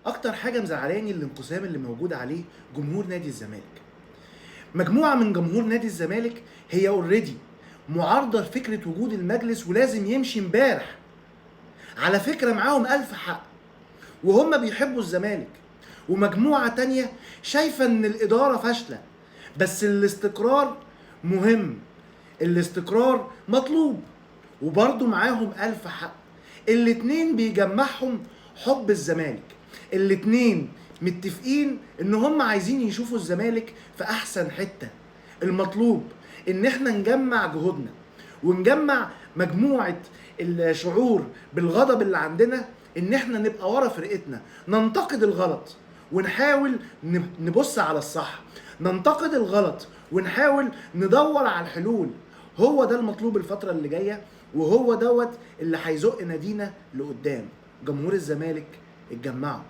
اكتر حاجه مزعلاني الانقسام اللي موجود عليه جمهور نادي الزمالك. مجموعه من جمهور نادي الزمالك هي اوريدي معارضه لفكره وجود المجلس ولازم يمشي امبارح. على فكره معاهم الف حق وهم بيحبوا الزمالك، ومجموعه تانية شايفه ان الاداره فاشله، بس الاستقرار مهم، الاستقرار مطلوب، وبرضه معاهم الف حق. الاتنين بيجمعهم حب الزمالك، الاتنين متفقين ان هم عايزين يشوفوا الزمالك في احسن حتة. المطلوب ان احنا نجمع جهودنا ونجمع مجموعة الشعور بالغضب اللي عندنا، ان احنا نبقى ورا فرقتنا، ننتقد الغلط ونحاول نبص على الصح، ننتقد الغلط ونحاول ندور على الحلول. هو ده المطلوب الفترة اللي جاية، وهو دوت اللي هيزق نادينا لقدام. جمهور الزمالك اتجمعوا.